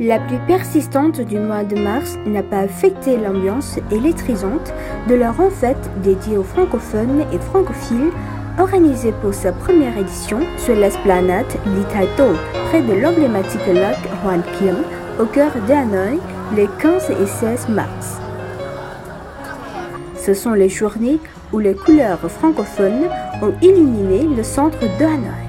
La pluie persistante du mois de mars n'a pas affecté l'ambiance électrisante de la fête dédiée aux francophones et francophiles organisée pour sa première édition sur l'esplanade Ly-Thae-To, près de l'emblématique lac Hoan Kiem, au cœur de Hanoï, les 15 et 16 mars. Ce sont les journées où les couleurs francophones ont illuminé le centre de Hanoï.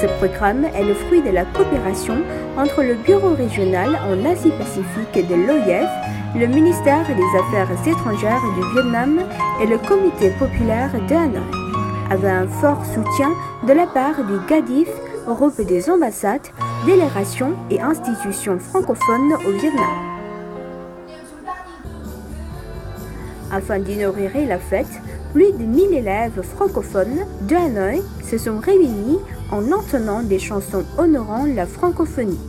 Ce programme est le fruit de la coopération entre le Bureau régional en Asie-Pacifique de l'OIF, le ministère des Affaires étrangères du Vietnam et le Comité populaire de Hanoï, avec un fort soutien de la part du GADIF, groupe des ambassades, délégations et institutions francophones au Vietnam. Afin d'inaugurer la fête, plus de 1000 élèves francophones de Hanoï se sont réunis en entonnant des chansons honorant la francophonie.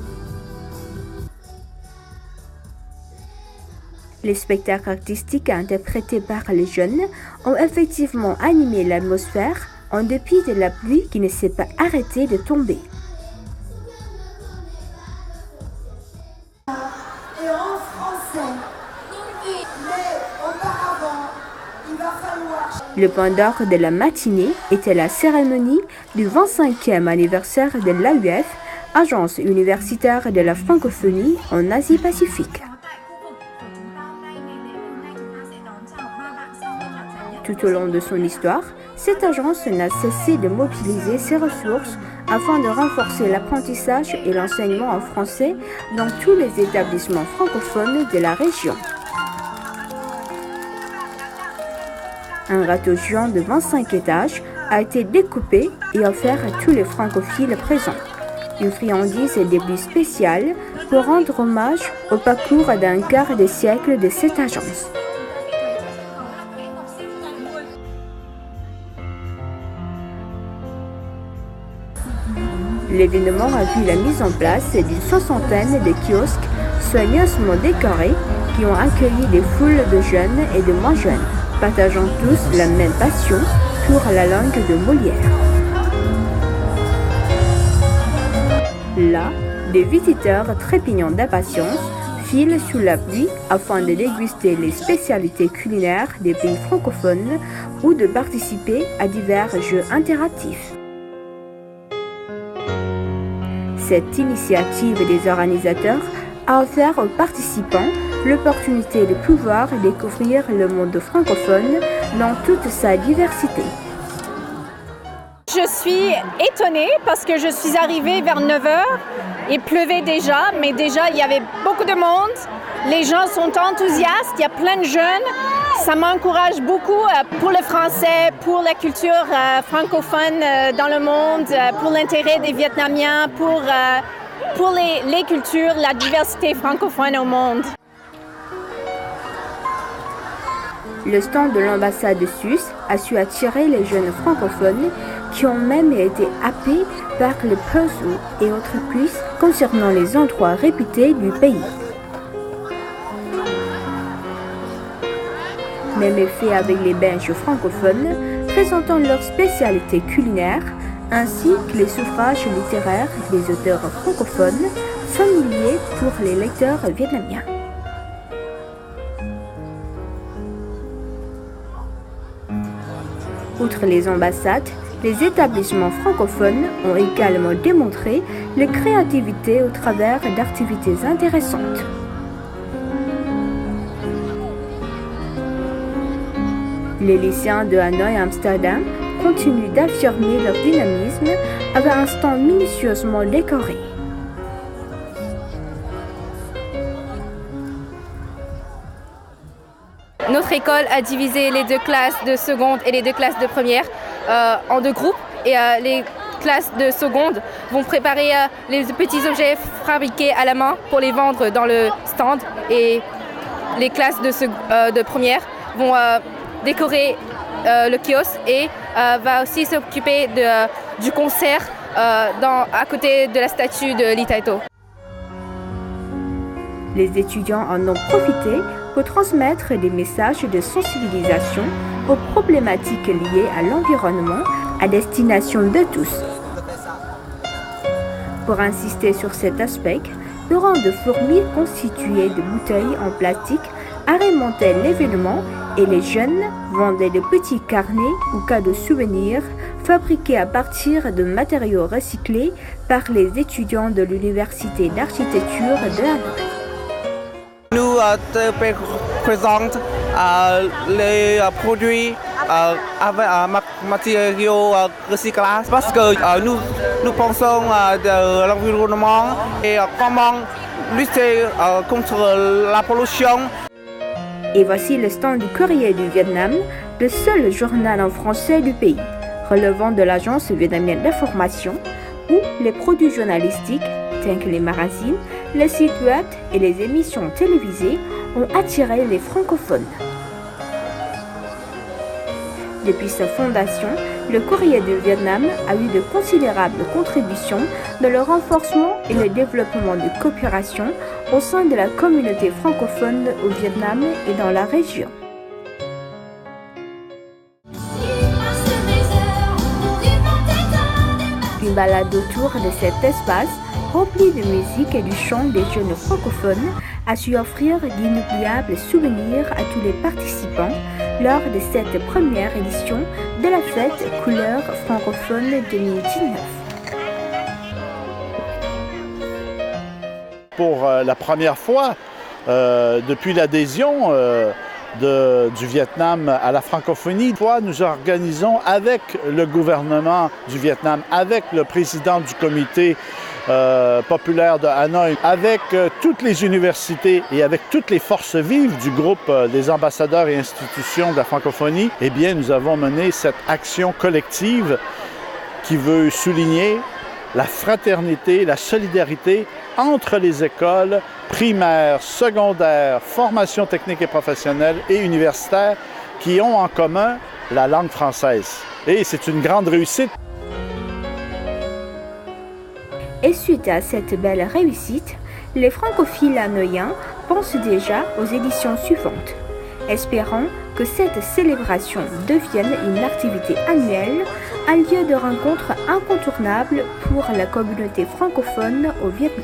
Les spectacles artistiques interprétés par les jeunes ont effectivement animé l'atmosphère en dépit de la pluie qui ne s'est pas arrêtée de tomber. Et en français, mais auparavant, il va falloir... Le point d'orgue de la matinée était la cérémonie du 25e anniversaire de l'AUF, Agence universitaire de la francophonie en Asie-Pacifique. Tout au long de son histoire, cette agence n'a cessé de mobiliser ses ressources afin de renforcer l'apprentissage et l'enseignement en français dans tous les établissements francophones de la région. Un râteau géant de 25 étages a été découpé et offert à tous les francophiles présents. Une friandise est début spécial pour rendre hommage au parcours d'un quart de siècle de cette agence. L'événement a vu la mise en place d'une soixantaine de kiosques soigneusement décorés qui ont accueilli des foules de jeunes et de moins jeunes, partageant tous la même passion pour la langue de Molière. Là, des visiteurs trépignant d'impatience filent sous la pluie afin de déguster les spécialités culinaires des pays francophones ou de participer à divers jeux interactifs. Cette initiative des organisateurs a offert aux participants l'opportunité de pouvoir découvrir le monde francophone dans toute sa diversité. Je suis étonnée parce que je suis arrivée vers 9h, il pleuvait déjà, mais déjà il y avait beaucoup de monde, les gens sont enthousiastes, il y a plein de jeunes, ça m'encourage beaucoup pour le français, pour la culture francophone dans le monde, pour l'intérêt des Vietnamiens, pour les cultures, la diversité francophone au monde. Le stand de l'ambassade de Suisse a su attirer les jeunes francophones qui ont même été happés par le puzzle et autres quiz concernant les endroits réputés du pays. Même effet avec les Belges francophones présentant leurs spécialités culinaires ainsi que les ouvrages littéraires des auteurs francophones familiers pour les lecteurs vietnamiens. Outre les ambassades, les établissements francophones ont également démontré leur créativité au travers d'activités intéressantes. Les lycéens de Hanoï et Amsterdam continuent d'affirmer leur dynamisme avec un stand minutieusement décoré. Notre école a divisé les deux classes de seconde et les deux classes de première en deux groupes. Et les classes de seconde vont préparer les petits objets fabriqués à la main pour les vendre dans le stand. Et les classes de première vont décorer le kiosque et va aussi s'occuper du concert à côté de la statue de Ly Thae-To. Les étudiants en ont profité pour transmettre des messages de sensibilisation aux problématiques liées à l'environnement à destination de tous. Pour insister sur cet aspect, le rang de fourmis constitué de bouteilles en plastique agrémentait l'événement et les jeunes vendaient de petits carnets ou cadeaux souvenirs fabriqués à partir de matériaux recyclés par les étudiants de l'Université d'architecture de Hanoï. Nous présentons les produits avec matériaux recyclables parce que nous pensons de l'environnement et comment lutter contre la pollution. Et voici le stand du Courrier du Vietnam, le seul journal en français du pays, relevant de l'agence vietnamienne d'information, où les produits journalistiques, tels que les magazines, les sites web et les émissions télévisées, ont attiré les francophones. Depuis sa fondation, le Courrier du Vietnam a eu de considérables contributions dans le renforcement et le développement de coopération au sein de la communauté francophone au Vietnam et dans la région. Une balade autour de cet espace, rempli de musique et du chant des jeunes francophones, a su offrir d'inoubliables souvenirs à tous les participants lors de cette première édition de la fête Couleurs francophone 2019. Pour la première fois, depuis l'adhésion du Vietnam à la francophonie, nous organisons avec le gouvernement du Vietnam, avec le président du comité populaire de Hanoï, avec toutes les universités et avec toutes les forces vives du groupe des ambassadeurs et institutions de la francophonie, eh bien, nous avons mené cette action collective qui veut souligner la fraternité, la solidarité entre les écoles primaires, secondaires, formation technique et professionnelle et universitaires qui ont en commun la langue française. Et c'est une grande réussite. Et suite à cette belle réussite, les francophiles hanoïens pensent déjà aux éditions suivantes, espérant que cette célébration devienne une activité annuelle, un lieu de rencontre incontournable pour la communauté francophone au Vietnam.